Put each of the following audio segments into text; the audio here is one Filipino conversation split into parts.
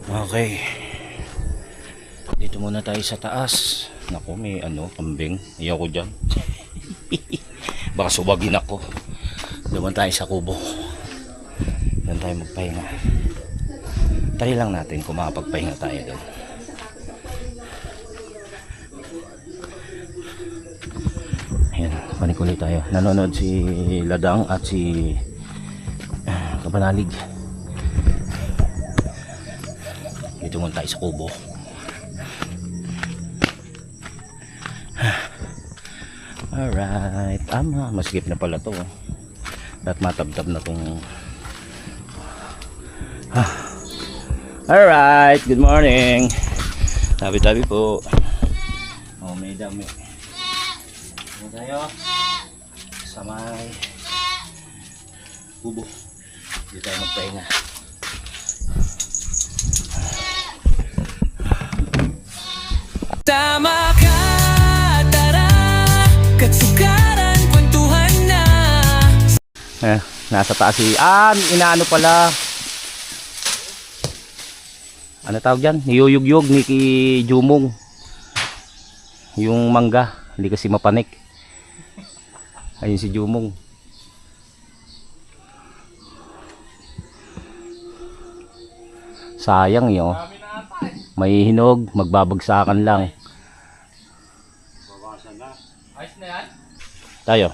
Okay. Dito muna tayo sa taas. Naku, may kambing. Ayaw ko dyan. Baka subagin ako. Doon tayo sa kubo. Doon tayo magpahinga. Try lang natin kung makapagpahinga tayo doon. Ayan, panik ulit tayo. Nanonood si Ladang at si Kapanalig. Dito muna tayo sa kubo. Alright, maskip na pala to. At matabtab na tong alright, good morning. Tabi-tabi po. Oh, may dami. Ano tayo? Sa may kubo. Dito tayo magpahinga. Tama ka, tara, katsukaran, kwentuhan na. Nasa taas si inaano pala. Ano tawag dyan? Niyuyugyug ni Jumong. Yung mangga, hindi kasi mapanik. Ayun si Jumong. Sayang yun. May hinog, magbabagsakan lang. Ayos na yan? Tayo.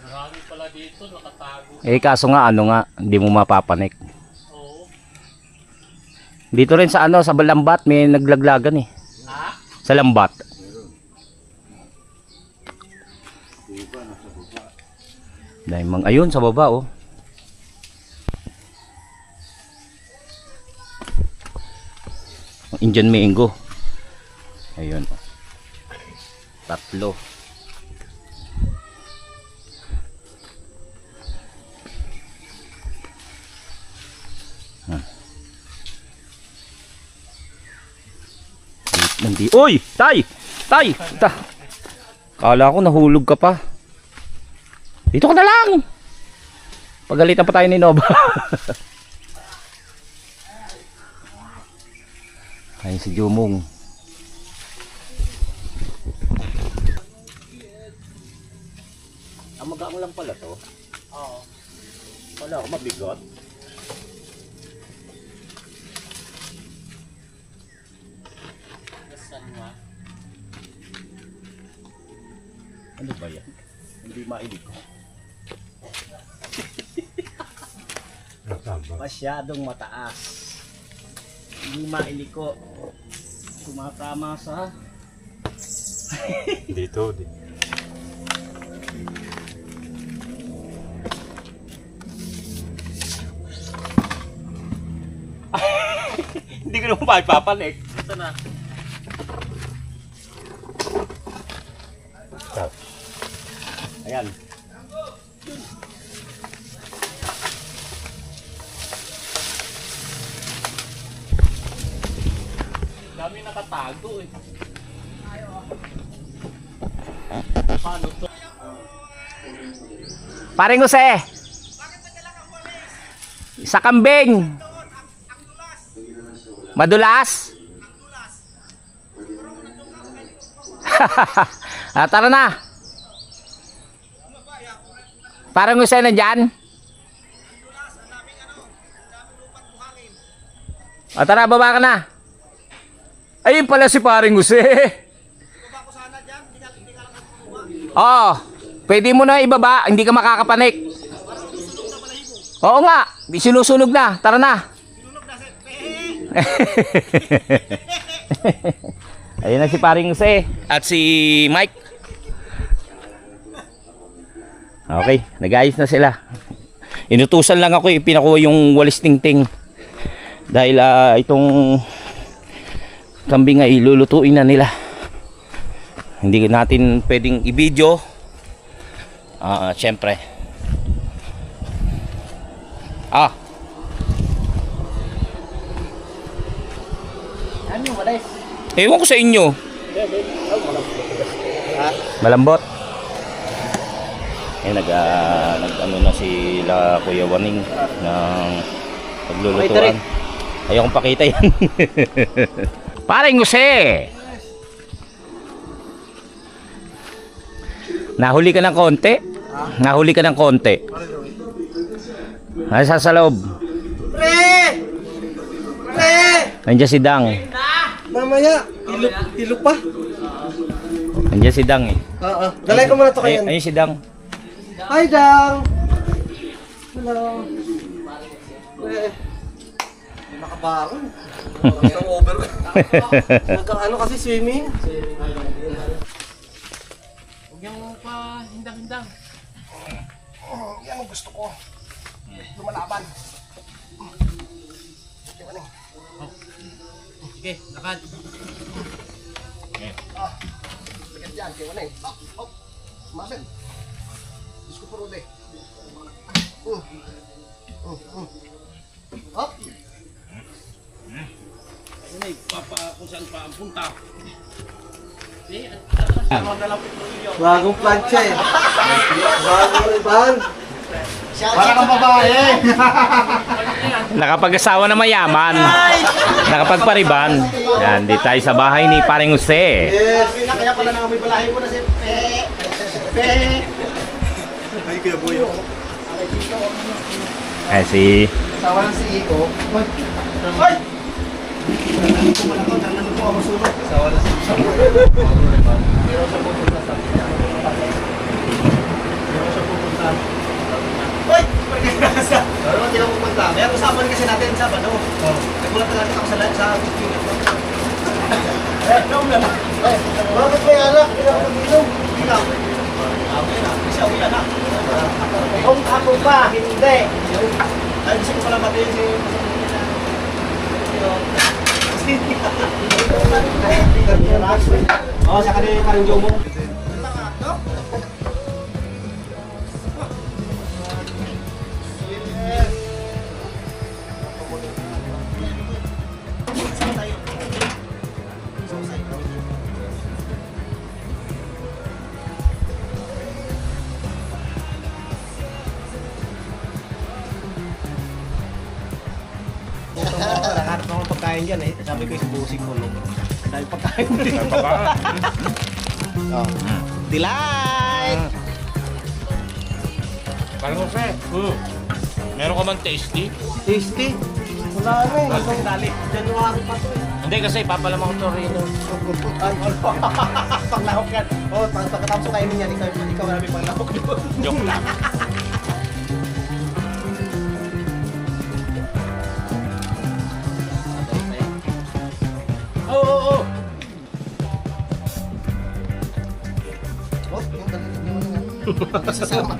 Marami pala dito, nakatago. Kaso nga, hindi mo mapapanik. Oo. Dito rin sa sa Lambat, may naglaglagan eh. Ha? Sa Lambat. Ayun, sa baba oh. Indian mango. Ayun. Tatlo. Uy! Tay! Tay! Kala ko nahulog ka pa. Dito ka na lang! Pagalitan pa tayo ni Nova. Ayun si Jumong. Magaang lang pala to. Oo. Wala ako mabigot. Saan nga? Ano ba yan? Hindi mailig ko. Masyadong mataas. Hindi mailiko. Tumatama sa dito. Hindi ko naman papapanik. Ito na. Ayan. Dami nakatago eh. Paano to? Paring Jose. Sa kambing. Madulas. Tara na. Parang Jose na dyan. Tara, baba ka na. Ayun pala si paring Jose. Oo. Pwede mo na ibaba, hindi ka makakapanik. Oo nga, sinusunog na. Tara na. Ayun na si paring Jose at si Mike. Okay, nag-ayos na sila. Inutusan lang ako, pinakuha yung walis tingting. Dahil itong kambing ay lulutuin na nila. Hindi natin pwedeng i-video. Syempre. Ano yung walis? Ewan ko sa inyo. Malambot. Nag ano na sila Kuya Waning ng pag Naglulutuan. Ayokong pakita yan. Paring Jose! Nahuli ka ng konti? Nahuli ka ng konti. Nasa sa loob. Pre! Pre! Nandiyan si Dang. Mamaya, hilo pa. Nandiyan si Dang eh. Oo. Dalay ko muna to kayo. Ayun si Dang. Hi, Dang! Hello. Pre. Nakabangon. Isang over. Nagka-ano kasi swimming? Huwag yung pa hindang-hindang. Yan ang gusto ko. Lumalaban. Sige, lakad. Bigat dyan, kaya wala eh. Hop, hop. Masin. Diyos ko puro ulit. Hop. Ano eh, kung saan pa ang punta. Bagong plancha eh. Bagong iban. Para kang babae. Nakapag-asawa na mayaman. Nakapagpariban. Yan, di tayo sa bahay ni Paring Jose. Yes. Kaya pala na may balahin ko na si Pe. Pe. Ay, Kuya Boyo. Ay, si... Sawa ng si Iko. Ay! Sawa na si Iko. Hoy! Ano naman tinang pupunta? May usapan kasi natin sa ano? Nagulat na natin ako sa live sa bakit may anak? Pinakapag-inom? Ikaw? Kasi ako yan ha? Kung ako ba? Hindi. Ay, gusto ko pala matiin si Oo, sa kanila yung parang jomo. Nakaharap akong pagkain dyan eh. Sabi ko yung busing ko. Dahil pagkain din. Oh. Delight! Paring Jose, meron ka bang tasty? Tasty. Wala na eh. Hanggang dali. January pa to eh. Hindi kasi papalamang ko to rin. Panglahok yan. Oh, pagkatapos ko kainin yan, ikaw marami panglahok doon. Joke lang. Oh, yung dali mo na nga. Sasama.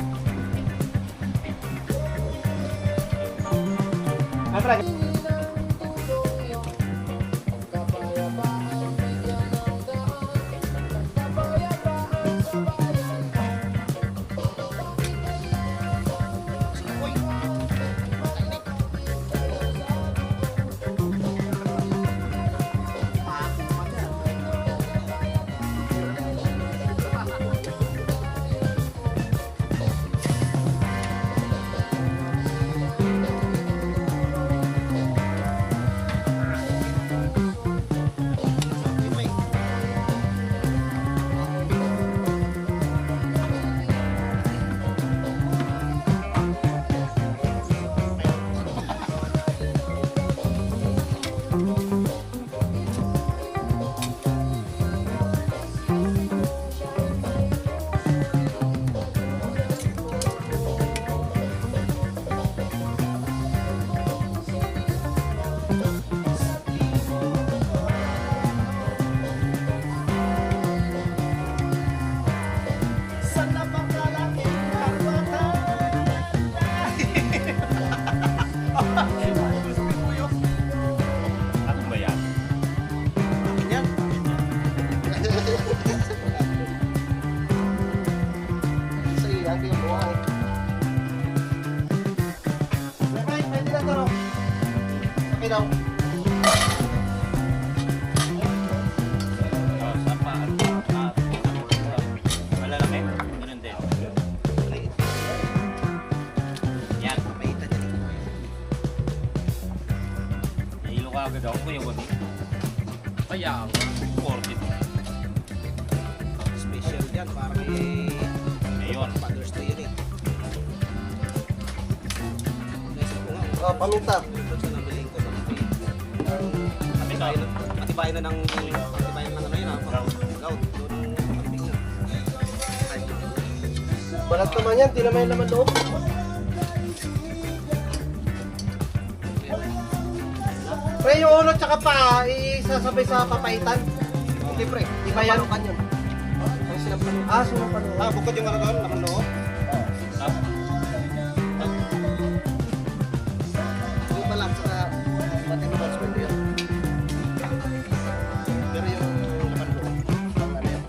daw. Malalaki? Ganun din. Yan. Maitan yan. ka agad ako, kuya Wani. Kaya nga. 40. Special yan, parang Ayun. Father's Day yun eh. Oh, paminta. Ito sa nabiling ko. Matibayan na ng ano yun ah. Gout. Doon ang pagping na. Balat naman yan, di naman yung laman loob. Pre, yung ulo tsaka pa, isasabay sa papaitan. Hindi pre. Di ba yan? Panukan yun. Ang sinapan yun. Ah, sinapan mo. Bukod yung ano doon, laman loob. Yung balat sa batin ng balswell yun. Pero yung laman loob, ano yun?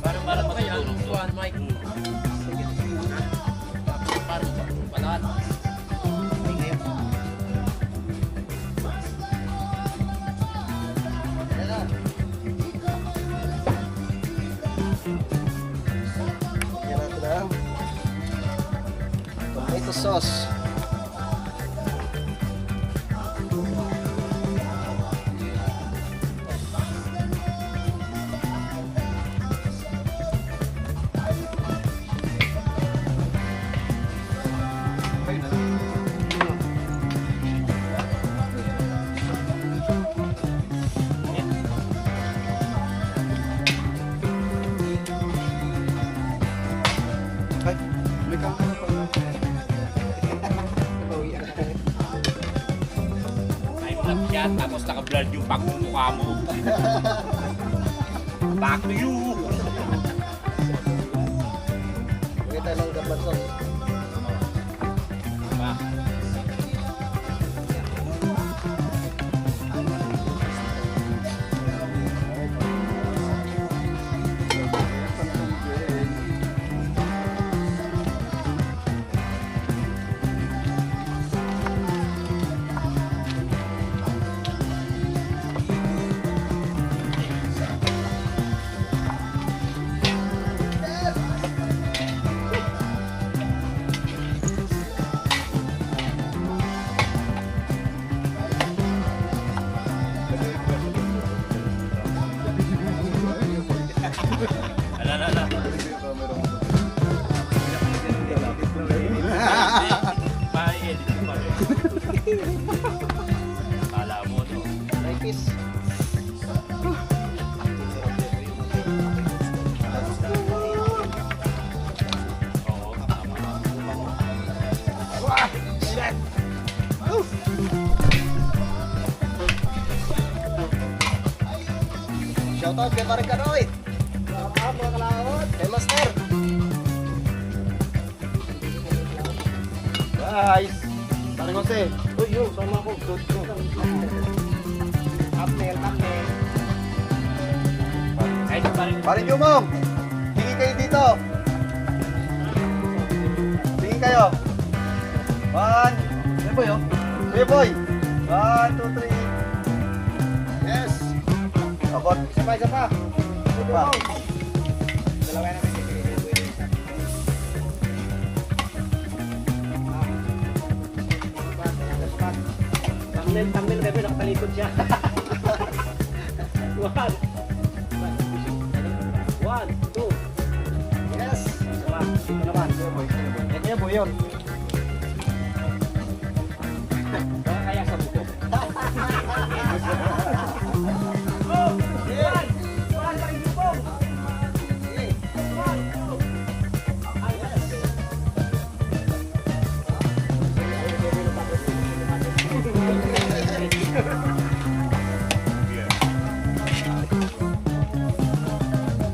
Parang Parang kaya ang tuwan, Mike. Parang palaan. Ay, ngayon. Ayan na. Yan natin ang tomato sauce. Ay mo lang siya, tapos naka-blurred yung pagmumukha mo. Back to you! Lagay tayo ng gaban sauce. Diba? Ala. Pa-edit ko pa rin. Akala mo, no? Like this. Oo, tama. Shoutout kay Parang Kanoy. Shoutout mga kalaot. Kay Master. Guys. Parang Jose. Uy, yun. Sama ko. Good ko. Thumbnail. Kahit pa rin. Parang Jumong. Tingin kayo dito. Tingin kayo. 1. Kuya Boy, oh. Kuya Boy. 1, 2, 3. Yes. Abot. Isa pa. Isa pa. Dalawa na. Thumbnail, bebe, nakatalikod siya. One, two. Yes. Diba? Ito naman. Kuya Boy yun. Kaya sa buko.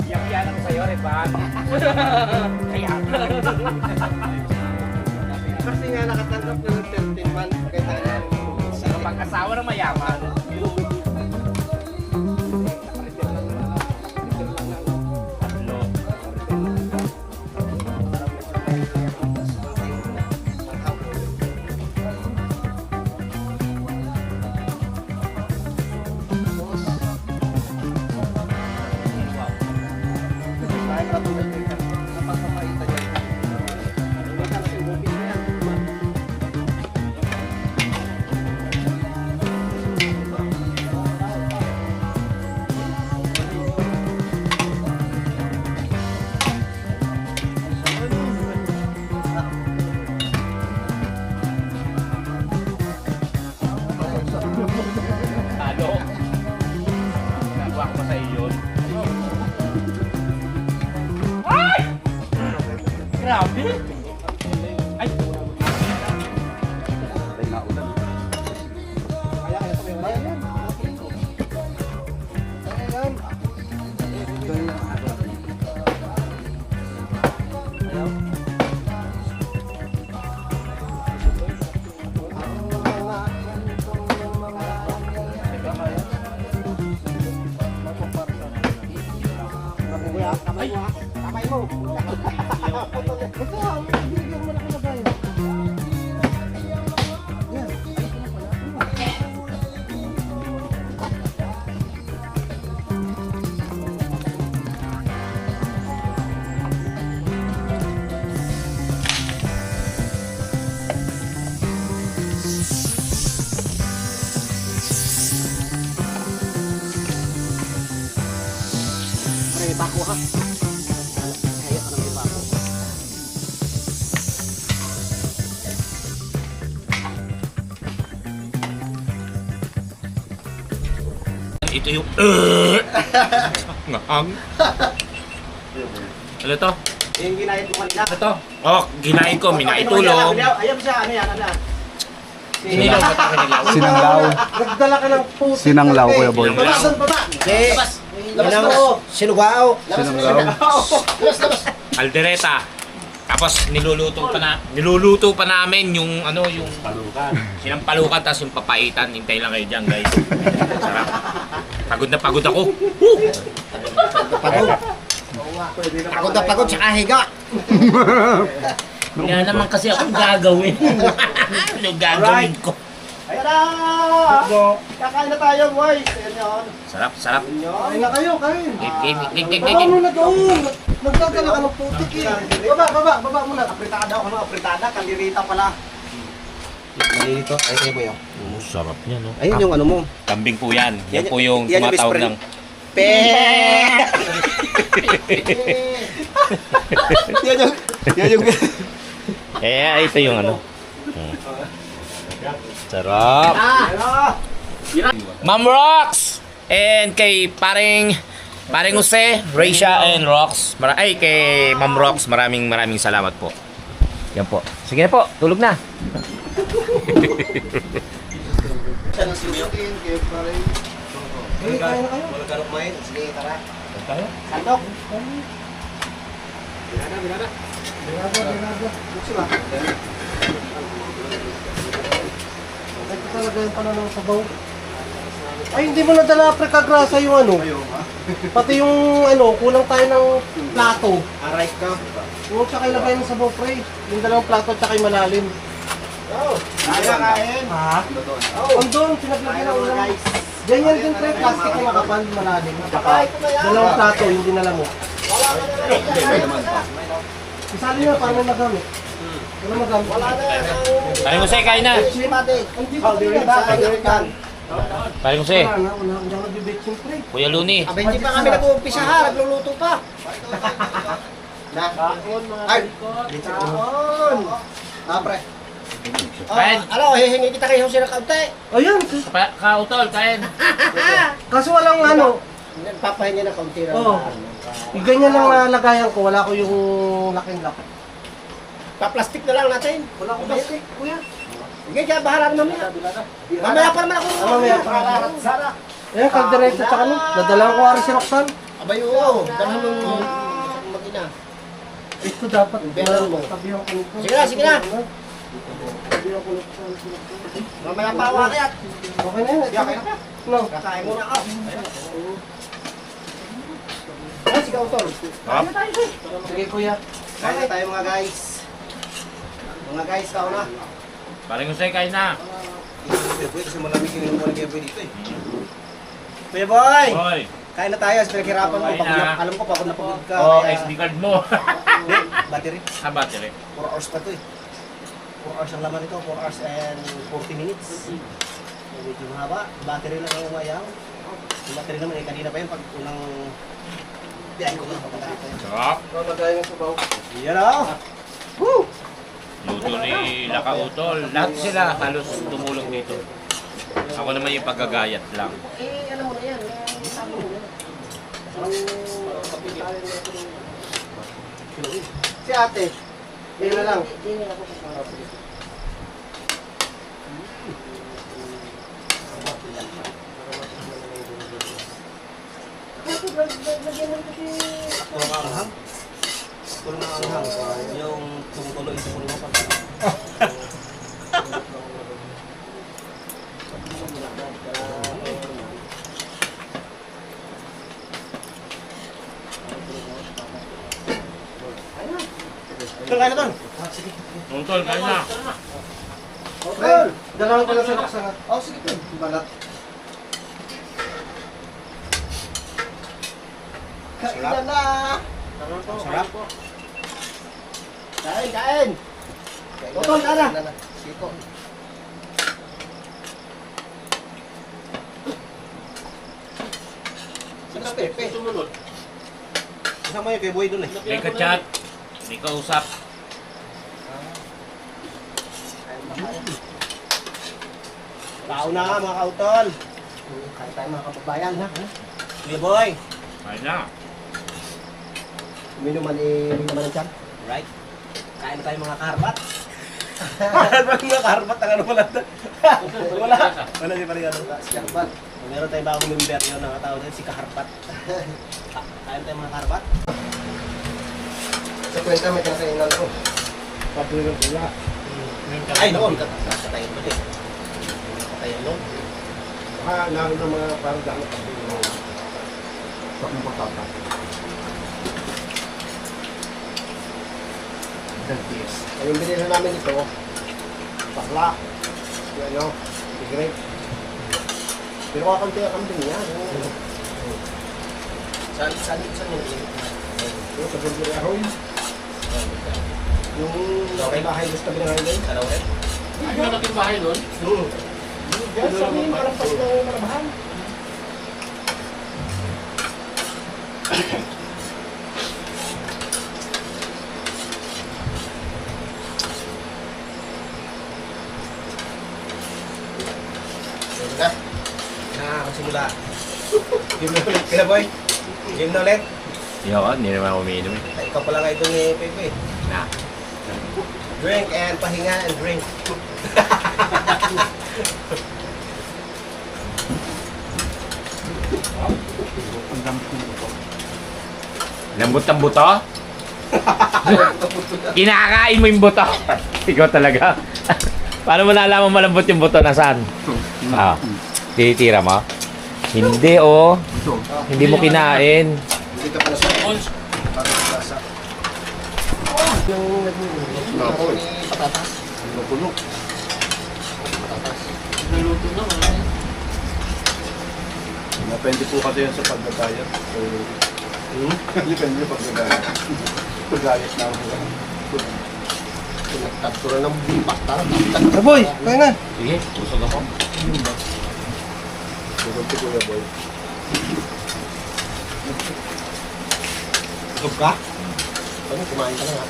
Iyak-iyak ako sa'yo, Repan. Kaya. Kasi nga nakatanggap na ng 13 months. Kaya tayo Sa pag-asawa ng mayaman. Tatlo. Kapag papaitan yan. Kamay mo. Ito, bigyan mo na kinagay. Yan. May bako ha. Kaya ka na may bako. Ito yung ngahang. Ano to? Yung ginayat mo kanina. Ano to? Oh, ginain ko, minaitulong. Ayan siya, ano yan, ano? Sinilaw ba ito kinilaw? Sinanglaw. Nagdala ka ng puti. Sinanglaw, Kuya Boy. Baba, doon, baba. Labas! Labas mo. Sinugao! Sinanglaw. Labas! Aldereta. Tapos niluluto pa namin yung ano, yung palukan. Sinampalukan tapos yung papaitan. Hintay lang kayo diyan, guys. Sarap. Pagod na pagod ako. Pagod! Pagod na pagod, tsaka higa! Kaya naman kasi akong gagawin. Ano gagawin ko? Ayan na! Kakain na tayo, boys! Ayan yun. Sarap, sarap. Kain na kayo, kain. Game. Baba mo na doon. Nagdadala ka ng putik eh. Baba muna. Apritada ako, ano? Apritada, kalirita pala. Malilito. Ay, kayo, boy. Sarap niya, no? Ayun yung ano mo. Kambing po yan. Yan po yung yan yung tumatawag best ng... Pe! Yan yung... Eh, ito yung ano. Sarap. Ma'am Rox! And kay paring Jose, Raisha and Rox. Kay Ma'am Rox, maraming salamat po. Yan po. Sige na po, tulog na. Siya ng sinutin, kayo pare. Kain na kayo. Walang garok main. Sige, tara. Tayo? Sandok. Binada. Buksi ba? Ito talaga yung pananaw sa baw. Ay, hindi mo nadala Africa Grasa yung ano. Pati yung ano, kulang tayo ng plato. Aray ka. Huwag siya kayo lagay ng sabaw, pre. Yung dalawang plato at saka yung malalim. Kaya kain. Ha? Andun, pinaglagyan ng ulam. Ganyan din, pre. Plastic na makapal, malalim. Saka dalawang plato, yung dinala mo. Isali nyo, paano nagamit? Wala magamit. Wala na. Paring Jose, kain na. Hindi pa pinag Paring Jose, Wala nagbibit yung pre. Kuya Luni. Abay, hindi pa kami nag-uumpisa ha. Nagluluto pa. Na. Ay. Kaon. Pre. Kain. Ano, hihingi kita kayo sila kaunti. Ayan, Kautol, kain. kaso walang ano. Papahingi na kaunti na. Oo. Ganyan lang nalagayan ko, wala ko yung laking lock. Pa-plastic na lang natin. Wala ko plastic, kuya. Sige, kaya bahala ka mamaya. Mamaya pa naman ako. Mamaya pa. Sara. Ayan, kaldereta at saka ano. Dadalang ko ari si Roxanne. Abay, oo. Dalhan mo mag-ina. Ito dapat. Benan mo. Tabihan ko nito. Sige na, sige na. Tabihan ko nito. Mamaya pa awa kaya. Okay na yun. Okay na. No. Kakain muna ako. Ay, sige, Utol. Sige, kuya. Kain na tayo mga guys. Mga guys, kao na. Paring Jose, kain na. Kasi malamig yung inuman ng Kevin dito eh. Kuya Boy! Hoy. Kain na tayo, pinaghirapan mo. Kain na. Alam ko, pagod na pagod ka. Oh, kaya- SD card mo. Hindi, battery. Battery. 4 hours pa to eh. 4 hours ang laman ito, 4 hours and 40 minutes. Medyo mahaba, battery lang ang umayaw. Yung battery naman eh, kanina pa yun, pag unang biyahin ko na papunta rito. Sarap. Lagayan ng sabaw. Yan o! Woo! Luto ni Lakautol. Lahat sila halos tumulong dito. Ako naman yung paggagayat lang. Eh, ano mo na yan, sabi mo yan. Si ate. Yan na lang. Puro na anghang. Puro na anghang. Yung tumutuloy sa puro pa. Tol, kaya na tol. Tol, kaya na. Tol, dalawang pala sa laksa. Oh, sige tol. Balat. Kain na. Sarap. Kain, kain. Tol, kaya na. Sige po. Sino si Pepe? Kasama yun kay Boy dun eh. Hindi ka chat. Hindi ka usap. Tao na nga mga kautol. Kain tayo mga kababayan ha. Sige boy. Kaya na. Uminom naman ang tiyan. Right. Kain na tayo mga karbat. Mga karbat ang ano pala. Wala. Wala si Parigano. Si karbat. Meron tayo bagong member yun ng tao din, si Kaharbat. Kain tayo mga karbat. Sa kwenta may kasainan ko. Patuloy ng pula. Ay noon, kasatayin mo din. Kasatayin noon. Baka naroon ng mga parang dami pa rin yung pag napatata. Ayun binili namin ito, bakla, yung ano, grape. Pero kakanti ang kambing niya. Saan yung Yung sa Bulgaria Home. Yung bahay gusto kami ng highway. Salaw rin? Ay, malaking bahay nun. Yan sa amin, parang pas na malabahan. Sige ka. Magsimula. Game na ulit kaya boy. Game na ulit. Yawan, hindi naman ako umiinom. Ay, ikaw pala nga ito ni Pepe. Na. Drink and pahinga and drink. Lambot ang buto? Kinakain mo yung buto. Ikaw talaga. Paano mo nalaman malambot yung buto? Nasaan? Ah, titira mo? Hindi oh. Hindi mo kinain. Hindi ka pala sa parang lasa. Yung Ako ni patatas. nagulog. Patatas. Naluto na, wala na. Depende po kasi yan sa pagdadayat. So, depende yung pagdadayat. Pagdadayat na ako. Pinagtagtura ng pasta. Boy, kaya na. Sige, busog ako. Bukod si Kuya Boy. Busog ka? Ano, kumain ka na nga.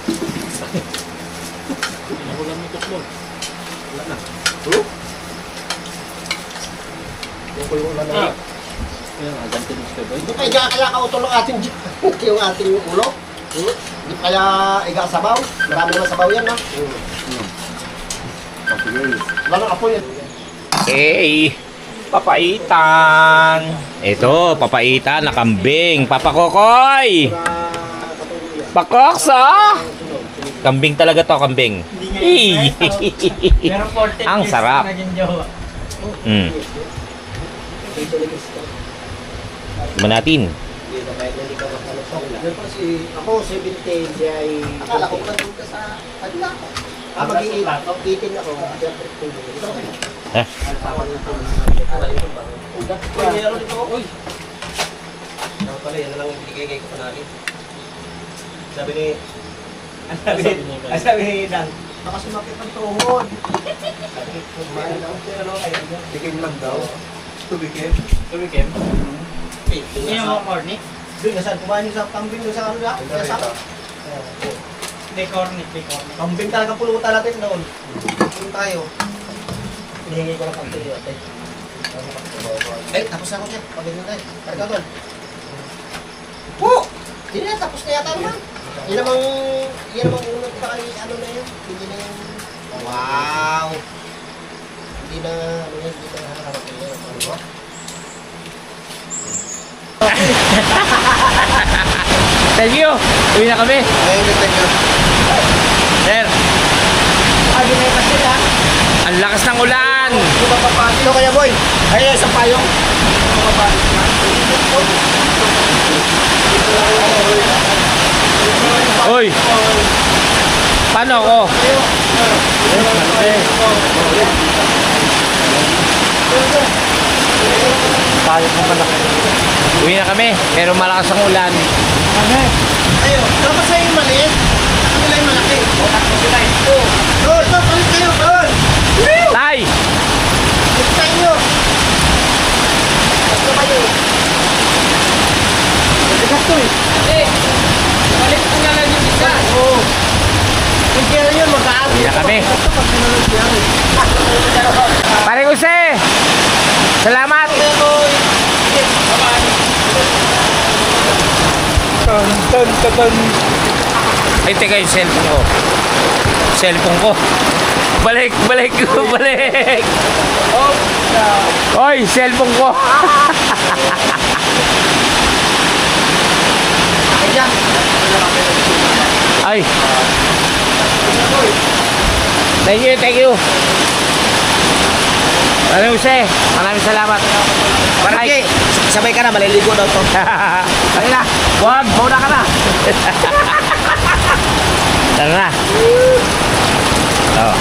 Pinakulang ni Tuklog. Wala na. Yung kulong na na. Kaya nga, ganti mo siya ba? Hindi kaya kautol ang ating yung ating ulo. Hindi kaya iga sabaw. Marami naman sabaw yan, no? Wala nang apoy yan. Hey, papaitan. Ito, papaitan na kambing. Papa Kokoy. Pakokso. Kambing talaga to, kambing. Hey. Ang sarap. Mm. Tignan natin. Yan pa si... Ako, 17, siya ay... Akala ko na doon ka sa... Adla ako. Mag-iitin ako. Eh? Uy, meron dito ako. Uy! Yan pala, yan na lang yung binigay ko sa natin. Sabi ni... Sabi ni Dan, baka sumakit ang tuhod. Sabi ni, kumain lang. Pero ayun. Tikim lang daw. Tubikin. Tumikim. Hindi Hindi mo corny? Doon, nasaan? Kumain yung sa kambing doon sa ano na? Sa May corny, may corny. kambing talaga pulutan natin noon. Doon tayo. Hinihingi ko ng kambing yun. Ay, tapos na ako dyan. Pagod na tayo. Karga doon. Po! Hindi na, tapos na yata naman. Yan namang unang pa kay ano na yun. Hindi na yung... Wow! Hindi na, hindi na harap yun. Ano ba? Thank you. Uwi na kami. Ayun, thank you. Sir, Ay, hindi na yung kasi ha. ang lakas ng ulan. Sino kaya boy? Ay, isang payong. Uy. Paano ako? Uwi na kami, pero malakas ang ulan. Ayun, dapat sa'yo yung maliit. Sa kanila yung malaki. Doon, palit kayo, doon. Tay! Ito sa inyo. Ito kayo. Ito eh. Balik ko na lang yung isa. Oo. Kung kaya yun, mag-aaral. Uwi na kami. Ito pag sinunod yan. Pare Jose! Salamat! Ay, teka yung cellphone ko. Cellphone ko. Balik, balik, balik. Oy, cellphone ko. Ay. Thank you, thank you. Pare Jose, maraming salamat. Barangay, sabay ka na, maliligo daw to. Ay na, wag, mauna ka na. Tara na. Oh.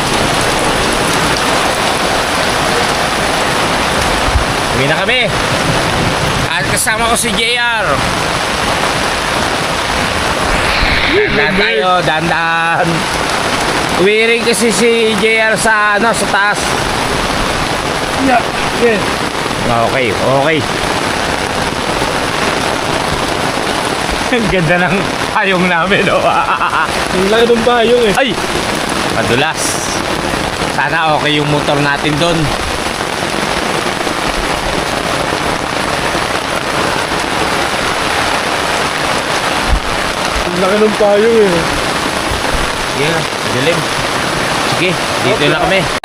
Uwi na kami. At kasama ko si JR. Dandan tayo, dandan. Uwi rin kasi si JR sa, ano, sa taas. Okay, okay. Ang ganda ng payong namin, oh. Ang laki ng payong eh. Ay! Madulas. Sana okay yung motor natin doon. Ang laki ng payong eh. Sige, dilim. Sige, dito na kami.